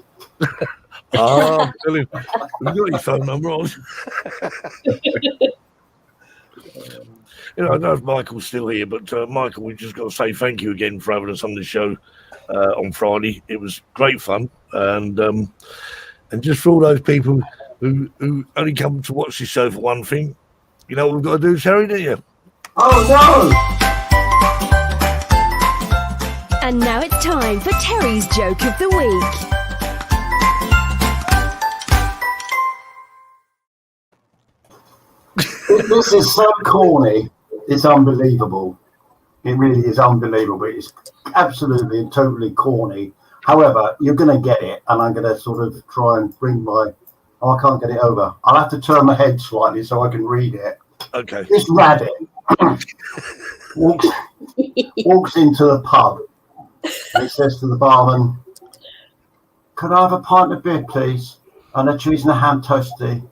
Oh, Billy, you got your phone number on. I know if Michael's still here, but Michael, we just got to say thank you again for having us on the show on Friday. It was great fun, and just for all those people who only come to watch this show for one thing, you know what we've got to do, Terry, don't you? Oh no! And now it's time for Terry's Joke of the Week. This is so corny. It's unbelievable. It really is unbelievable. It's absolutely and totally corny. However, you're going to get it, and I'm going to sort of try and bring my... Oh, I can't get it over. I'll have to turn my head slightly so I can read it. Okay. This rabbit walks into the pub and he says to the barman, "Could I have a pint of beer, please? And a cheese and a ham toasty." And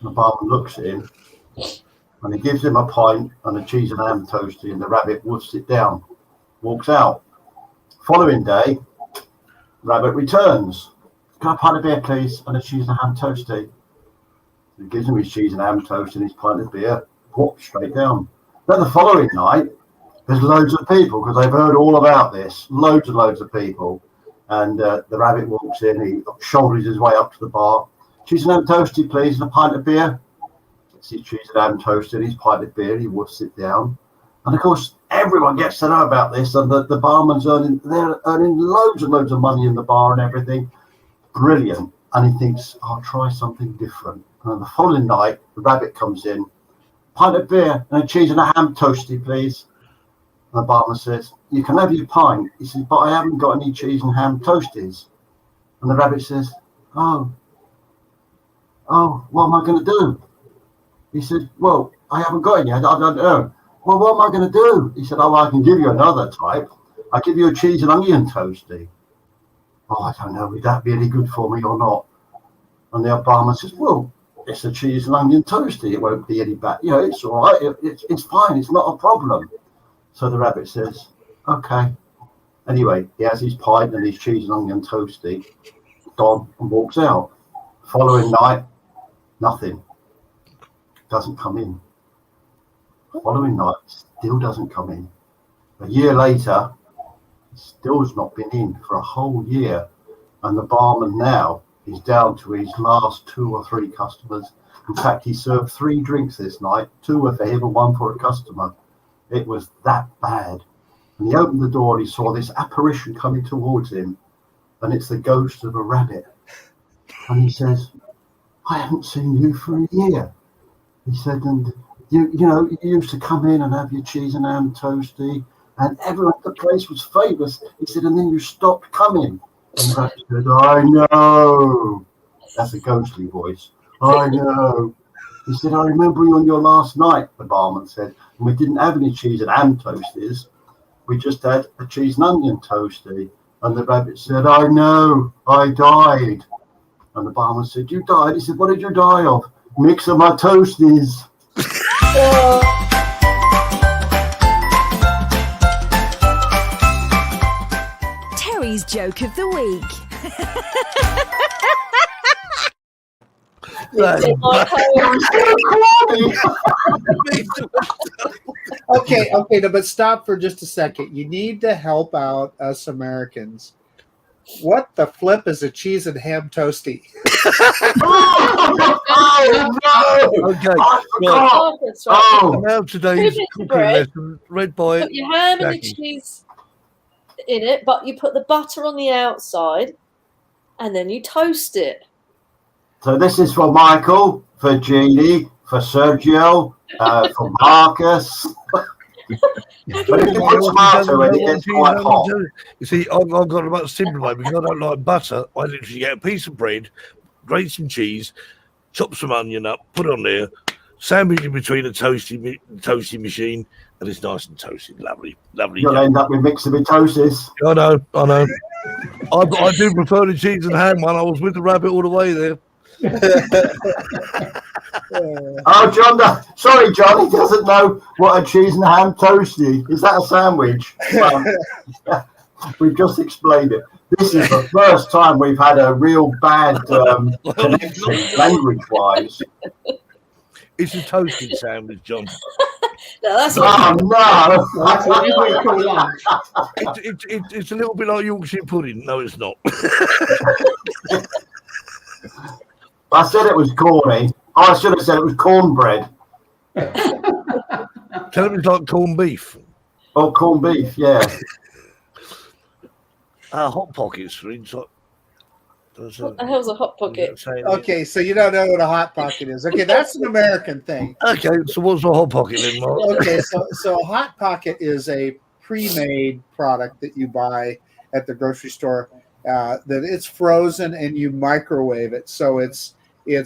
the barman looks at him and he gives him a pint and a cheese and a ham toasty, and the rabbit woofs it down, walks out. Following day, rabbit returns. "Can I have a pint of beer, please? And a cheese and a ham toasty." He gives him his cheese and ham toast and his pint of beer, whoop, straight down. Then the following night, there's loads of people because they've heard all about this. Loads and loads of people. And the rabbit walks in, he shoulders his way up to the bar. "Cheese and ham toasty, please, and a pint of beer." Gets his cheese and ham toast and his pint of beer, he woofs it down. And of course, everyone gets to know about this, and the barman's earning loads and loads of money in the bar and everything. Brilliant. And he thinks, I'll try something different. And the following night, the rabbit comes in pint of beer and a cheese and a ham toasty, please. And the barman says, you can have your pint. He says, but I haven't got any cheese and ham toasties. And the rabbit says, oh, what am I going to do? He said, well, I haven't got any. I don't know. Well, what am I going to do? He said, oh, I can give you another type. I'll give you a cheese and onion toasty. Oh, I don't know, would that be any good for me or not? And the barman says, well, it's a cheese and onion toasty. It won't be any bad. You know, it's all right. It's fine. It's not a problem. So the rabbit says, okay. Anyway, he has his pint and his cheese and onion toasty, gone, and walks out. Following night, nothing. Doesn't come in. Following night, still doesn't come in. A year later, still has not been in for a whole year. And the barman now is down to his last 2 or 3 customers. In fact, he served 3 drinks this night. 2 were for him and 1 for a customer. It was that bad. And he opened the door and he saw this apparition coming towards him. And it's the ghost of a rabbit. And he says, I haven't seen you for a year. He said, and you know, you used to come in and have your cheese and ham toasty, and everyone at the place was famous. He said, and then you stopped coming. And the rabbit said, I know. That's a ghostly voice. I know. He said, I remember you on your last night, the barman said, and we didn't have any cheese and ham toasties. We just had a cheese and onion toasty. And the rabbit said, I know, I died. And the barman said, you died? He said, what did you die of? Mix of my toasties. Terry's joke of the week. Okay, no, but stop for just a second. You need to help out us Americans. What the flip is a cheese and ham toasty? Oh, no! Okay. Oh, that's right. Oh, Now today's Put it cooking bread. lesson read by Put your ham and Jackie. your cheese in it, but you put the butter on the outside, and then you toast it. so this is for Michael, for Jeannie, for Sergio, for Marcus. But if you put tomato in, it gets quite hot. You see, I've got a much simpler way because I don't like butter. I literally get a piece of bread, grate some cheese, chop some onion up, put it on there, sandwich in between a toasty machine, and it's nice and toasted. Lovely. You'll end up with mixomatosis. I know. I do prefer the cheese and ham one. I was with the rabbit all the way there. Oh, John, sorry, John, he doesn't know what a cheese and ham toasty is. That a sandwich? We've just explained it. This is the first time we've had a real bad connection language-wise. It's a toasted sandwich, John. No, that's Oh, no! That's what we call lunch. It's a little bit like Yorkshire pudding. No, it's not. I said it was corny. I should have said it was cornbread. Tell them it's like corned beef. Oh, corned beef, yeah. Hot pockets for inside. what the hell's a hot pocket? Okay, so you don't know what a hot pocket is. Okay, that's an American thing. Okay, so what's a hot pocket then, Mark? Okay, so a hot pocket is a pre-made product that you buy at the grocery store. That it's frozen and you microwave it. So it's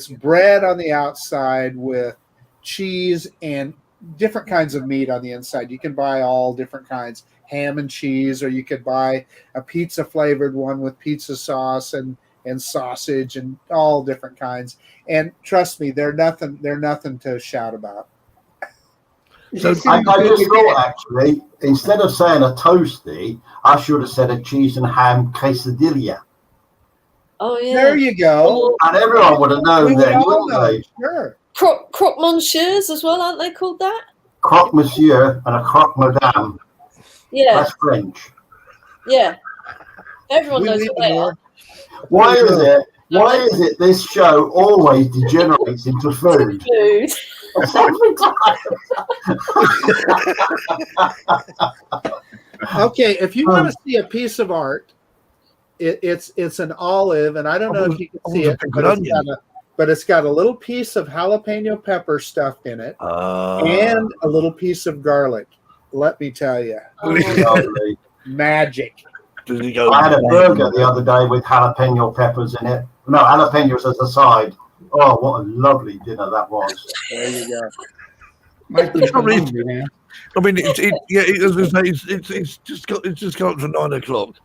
bread on the outside with cheese and different kinds of meat on the inside. You can buy all different kinds, ham and cheese, or you could buy a pizza flavored one with pizza sauce and sausage and all different kinds. And trust me, they're nothing to shout about. So I just thought, actually, instead of saying a toasty, I should have said a cheese and ham quesadilla. Oh yeah. There you go. And everyone would have known We would then, all wouldn't know. they? Sure. Croque monsieurs as well, aren't they called that? Croque monsieur and a croque madame. Yeah, That's French. yeah. Everyone We knows need what they more. are. Why is it this show always degenerates into food? Food. Every time. Okay, if you want to see a piece of art, it's an olive, and I don't know if you can see it, but it's got but it's got a little piece of jalapeno pepper stuffed in it and a little piece of garlic. Let me tell you, Lovely. magic. I had a burger the other day with jalapeno peppers in it. No, jalapenos as a side. Oh, what a lovely dinner that was. There you go. I mean, it's just got to 9 o'clock,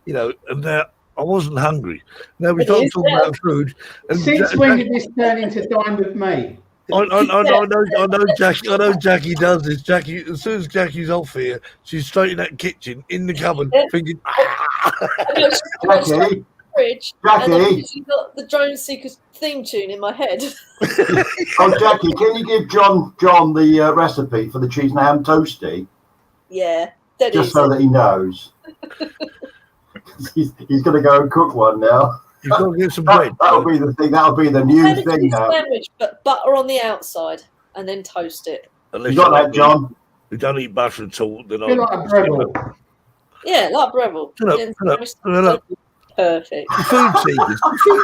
you know, and now I wasn't hungry. Now we start talking about food. And Since when did this turn into Dine with Me? I know Jackie does this. Jackie, as soon as Jackie's off here, she's straight in that kitchen in the cupboard, thinking, Jackie, fridge, and then you got the Drone Seekers theme tune in my head. Oh, Jackie, can you give John the recipe for the cheese and ham toasty? Yeah, that just is so that he knows. he's going to go and cook one now. You've got to get some bread. That'll be the thing. That'll be the new thing now. Sandwich, but butter on the outside, and then toast it. Unless you got that, John? We don't eat butter at all. Then like a Breville. Yeah, like Breville. Perfect. Food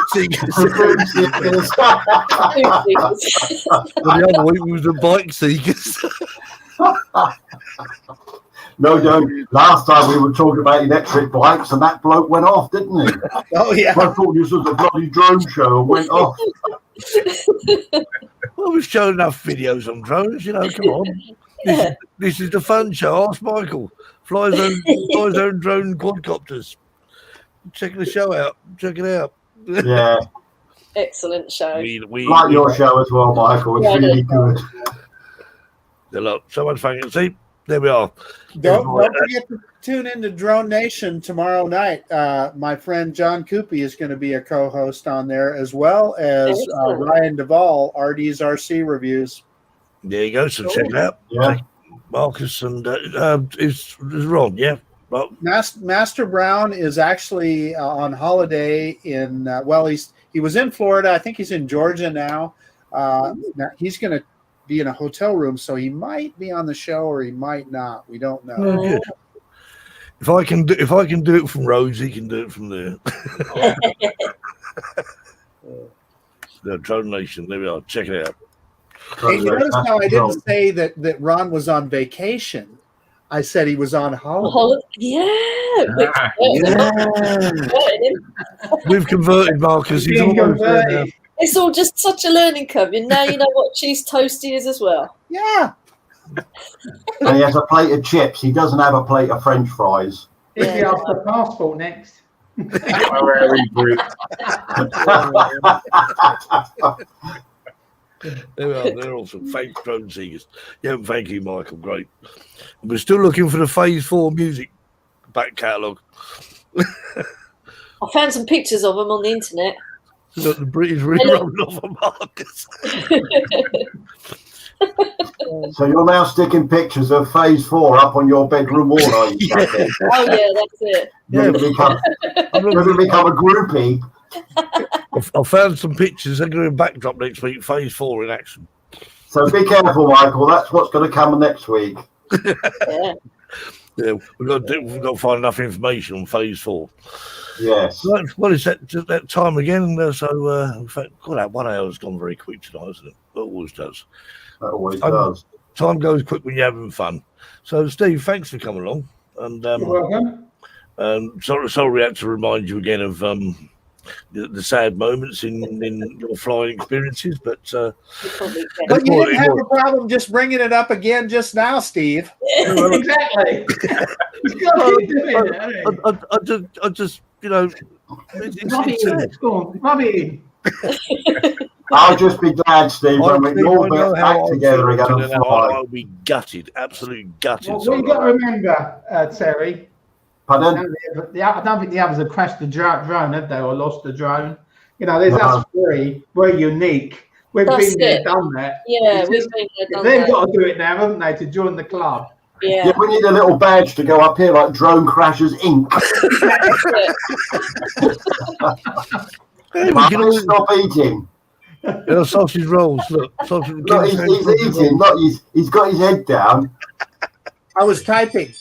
seekers. The other week was the bike seekers. No, John. Last time we were talking about electric bikes, and that bloke went off, didn't he? Oh yeah. I thought this was a bloody drone show and went off. Well, we've shown enough videos on drones, you know. Come on. This is the fun show. Ask Michael. Fly his own drone quadcopters. Check the show out. Check it out. Yeah. Excellent show. We like your show as well, Michael. It's really good. Look, so much fun. See, there we are. Don't forget to tune into Drone Nation tomorrow night. My friend John Coopy is going to be a co-host on there, as well as Ryan Duvall, RD's RC Reviews. There you go. So check it out. Yeah. Marcus and is Ron. Yeah. Well, Master Brown is actually on holiday in. He was in Florida. I think he's in Georgia now. Now he's going to be in a hotel room, so he might be on the show or he might not. We don't know. Oh, good. If I can do it from Rhodes, he can do it from there. The Drone Nation. There we are. Check it out. Hey, you notice how I didn't say that Ron was on vacation. I said he was on holiday. We've converted Marcus. He's almost there now. It's all just such a learning curve. And now you know what cheese toasty is as well. Yeah. And he has a plate of chips. He doesn't have a plate of French fries. If you ask the passport next. There we are. They're awesome. Thanks, Drone Seekers. Yeah, thank you, Michael. Great. We're still looking for the Phase 4 music back catalogue. I found some pictures of them on the internet. Look, the British really rubbing off on Marcus. So you're now sticking pictures of Phase 4 up on your bedroom wall, are you? Oh yeah, that's it. You're going to become a groupie. I found some pictures. They're going to backdrop next week. Phase 4 in action. So be careful, Michael. That's what's going to come next week. Yeah. We've got to find enough information on Phase 4. Yes. Well, it's that time again. So, in fact, God, that 1 hour's gone very quick tonight, isn't it? It always does. That always does. Time goes quick when you're having fun. So, Steve, thanks for coming along. And You're welcome. Sorry, we had to remind you again of the sad moments in your flying experiences, but you didn't have a problem just bringing it up again just now, Steve. Exactly. I just you know, I'll just be glad, Steve, when we all get back together again and fly. I'll be gutted, absolutely gutted. Well, you've got to remember, Terry. Pardon? I don't think the others have crashed the drone, have they, or lost the drone? You know, there's us three. We're unique. We've been there, done that. Yeah, we've been there, done They've that. got to do it now, haven't they, to join the club? Yeah. We need a little badge to go up here like Drone Crashers Inc. Stop eating. Sausage rolls. Look, sausage. Look, he's eating. Look, he's got his head down. I was typing.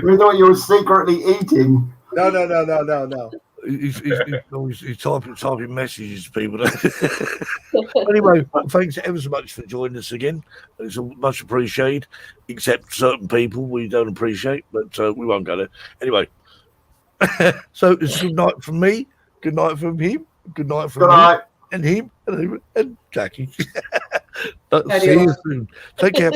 We thought you were secretly eating. No. He's typing messages to people. Anyway, thanks ever so much for joining us again. It's much appreciated, except certain people we don't appreciate, but we won't go there. Anyway, so it's good night from me, good night from him, good night from me, and him, and Jackie. See you soon. Take care.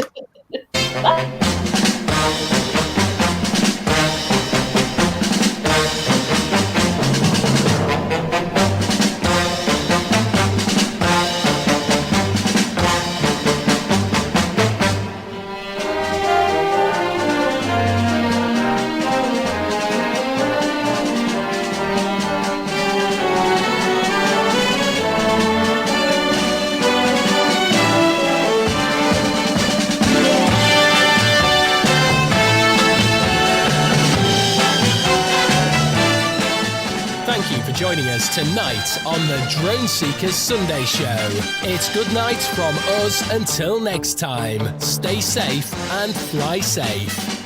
Joining us tonight on the Drone Seekers Sunday Show. It's good night from us until next time. Stay safe and fly safe.